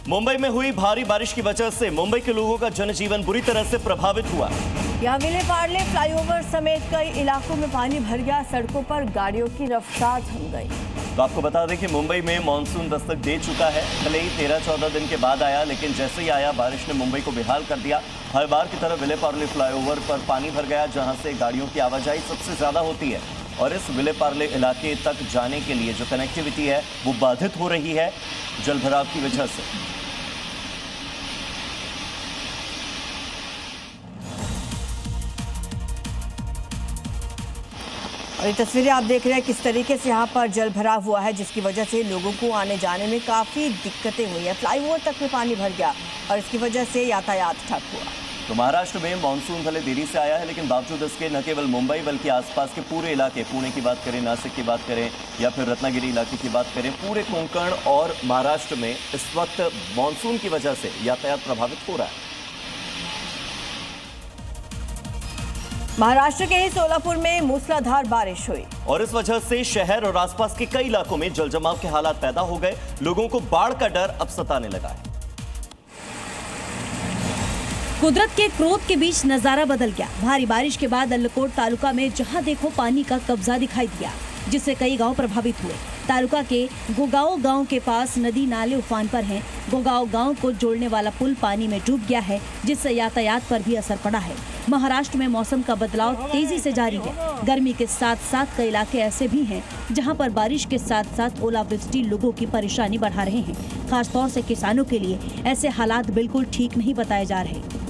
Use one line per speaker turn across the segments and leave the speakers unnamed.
मुंबई में हुई भारी बारिश की वजह से मुंबई के लोगों का जनजीवन बुरी तरह से प्रभावित हुआ।
यहाँ विले पार्ले फ्लाईओवर समेत कई इलाकों में पानी भर गया, सड़कों पर गाड़ियों की रफ्तार थम गई।
तो आपको बता दें कि मुंबई में मानसून दस्तक दे चुका है। भले ही 13-14 दिन के बाद आया, लेकिन जैसे ही आया बारिश ने मुंबई को बेहाल कर दिया। हर बार की तरह विले पार्ले फ्लाईओवर पर पानी भर गया, जहां से गाड़ियों की आवाजाही सबसे ज्यादा होती है और इस विले पार्ले इलाके तक जाने के लिए जो कनेक्टिविटी है वो बाधित हो रही है जलभराव की वजह से।
और ये तस्वीरें आप देख रहे हैं किस तरीके से यहाँ पर जल भराव हुआ है, जिसकी वजह से लोगों को आने जाने में काफ़ी दिक्कतें हुई हैं। फ्लाईओवर तक में पानी भर गया और इसकी वजह से यातायात ठप हुआ।
तो महाराष्ट्र में मानसून भले देरी से आया है, लेकिन बावजूद इसके न केवल मुंबई बल्कि आसपास के पूरे इलाके, पुणे की बात करें, नासिक की बात करें या फिर रत्नागिरी इलाके की बात करें, पूरे कोंकण और महाराष्ट्र में इस वक्त मानसून की वजह से यातायात प्रभावित हो रहा है।
महाराष्ट्र के ही सोलापुर में मूसलाधार बारिश हुई
और इस वजह से शहर और आसपास के कई इलाकों में जलजमाव के हालात पैदा हो गए। लोगों को बाढ़ का डर अब सताने लगा है।
कुदरत के क्रोध के बीच नजारा बदल गया। भारी बारिश के बाद अल्लकोट तालुका में जहां देखो पानी का कब्जा दिखाई दिया, जिससे कई गांव प्रभावित हुए। तालुका के गोगांव गांव के पास नदी नाले उफान पर हैं। गोगांव गांव को जोड़ने वाला पुल पानी में डूब गया है, जिससे यातायात पर भी असर पड़ा है। महाराष्ट्र में मौसम का बदलाव तेजी से जारी है। गर्मी के साथ साथ कई इलाके ऐसे भी हैं जहां पर बारिश के साथ साथ ओलावृष्टि लोगों की परेशानी बढ़ा रहे हैं। खासतौर से किसानों के लिए ऐसे हालात बिल्कुल ठीक नहीं बताए जा रहे।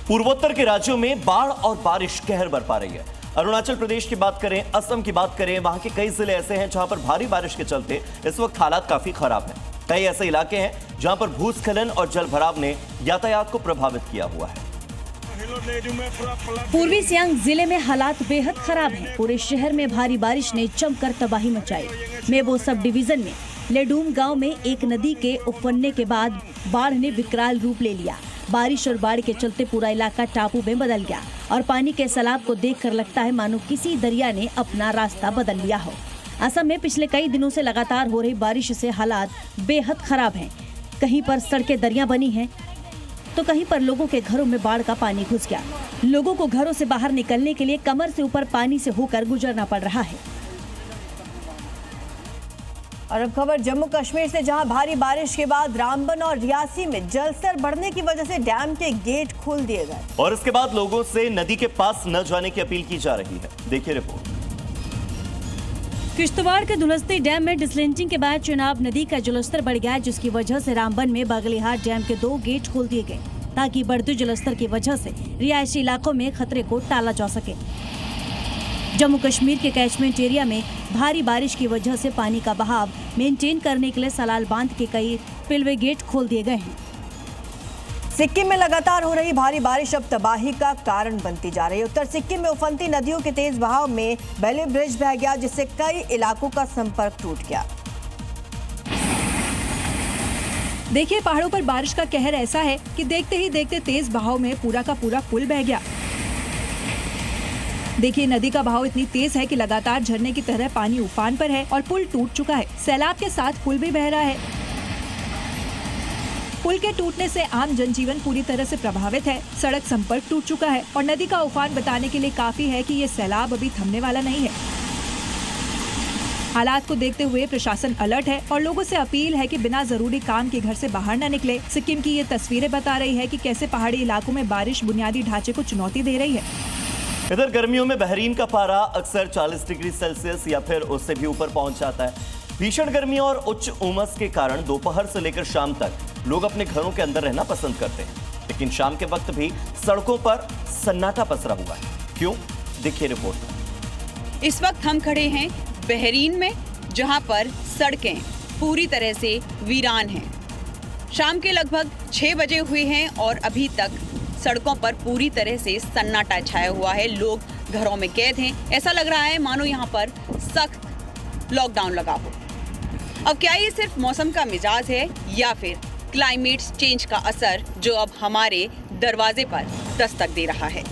पूर्वोत्तर के राज्यों में बाढ़ और बारिश कहर बरपा रही है। अरुणाचल प्रदेश की बात करें, असम की बात करें, वहां के कई जिले ऐसे हैं जहां पर भारी बारिश के चलते इस वक्त हालात काफी खराब हैं। कई ऐसे इलाके हैं जहां पर भूस्खलन और जलभराव ने यातायात को प्रभावित किया हुआ है।
पूर्वी सियांग जिले में हालात बेहद खराब हैं। पूरे शहर में भारी बारिश ने जमकर तबाही मचाई। मेबो सब डिवीजन में लेडूम गांव में एक नदी के उफनने के बाद बाढ़ ने विकराल रूप ले लिया। बारिश और बाढ़ के चलते पूरा इलाका टापू में बदल गया और पानी के सैलाब को देखकर लगता है मानो किसी दरिया ने अपना रास्ता बदल लिया हो। असम में पिछले कई दिनों से लगातार हो रही बारिश से हालात बेहद खराब हैं। कहीं पर सड़कें दरिया बनी हैं, तो कहीं पर लोगों के घरों में बाढ़ का पानी घुस गया। लोगों को घरों से बाहर निकलने के लिए कमर से ऊपर पानी से होकर गुजरना पड़ रहा है।
और अब खबर जम्मू कश्मीर से, जहां भारी बारिश के बाद रामबन और रियासी में जलस्तर बढ़ने की वजह से डैम के गेट खोल दिए गए
और इसके बाद लोगों से नदी के पास न जाने की अपील की जा रही है। देखिए रिपोर्ट।
किश्तवाड़ के दुलस्ती डैम में डिसलेंटिंग के बाद चेनाब नदी का जलस्तर बढ़ गया, जिसकी वजह से रामबन में बागलीहाट डैम के 2 गेट खोल दिए गए ताकि बढ़ते जलस्तर की वजह से रिहायशी इलाकों में खतरे को टाला जा सके। जम्मू कश्मीर के कैचमेंट एरिया में भारी बारिश की वजह से पानी का बहाव मेंटेन करने के लिए सलाल बांध के कई स्पिलवे गेट खोल दिए गए हैं।
सिक्किम में लगातार हो रही भारी बारिश अब तबाही का कारण बनती जा रही है। उत्तर सिक्किम में उफनती नदियों के तेज बहाव में बेले ब्रिज बह गया, जिससे कई इलाकों का संपर्क टूट गया।
देखिए, पहाड़ों पर बारिश का कहर ऐसा है कि देखते ही देखते तेज बहाव में पूरा का पूरा पुल बह गया। देखिए, नदी का बहाव इतनी तेज है कि लगातार झरने की तरह पानी उफान पर है और पुल टूट चुका है। सैलाब के साथ पुल भी बह रहा है। पुल के टूटने से आम जनजीवन पूरी तरह से प्रभावित है। सड़क संपर्क टूट चुका है और नदी का उफान बताने के लिए काफी है कि ये सैलाब अभी थमने वाला नहीं है। हालात को देखते हुए प्रशासन अलर्ट है और लोगों से अपील है कि बिना जरूरी काम के घर से बाहर न निकले। सिक्किम की ये तस्वीरें बता रही है कि कैसे पहाड़ी इलाकों में बारिश बुनियादी ढांचे को चुनौती दे रही है।
इधर गर्मियों में बहरीन का पारा अक्सर 40 डिग्री सेल्सियस या फिर उससे भी ऊपर पहुंच जाता है। भीषण गर्मी और उच्च उमस के कारण दोपहर से लेकर शाम तक लोग अपने घरों के अंदर रहना पसंद करते हैं, लेकिन शाम के वक्त भी सड़कों पर सन्नाटा पसरा हुआ है। क्यों? देखिए रिपोर्ट।
इस वक्त हम खड़े हैं बहरीन में, जहां पर सड़कें पूरी तरह से वीरान हैं। शाम के लगभग 6 बजे हुए हैं और अभी तक सड़कों पर पूरी तरह से सन्नाटा छाया हुआ है। लोग घरों में कैद हैं। ऐसा लग रहा है मानो यहाँ पर सख्त लॉकडाउन लगा हो। अब क्या ये सिर्फ मौसम का मिजाज है या फिर क्लाइमेट चेंज का असर जो अब हमारे दरवाजे पर दस्तक दे रहा है?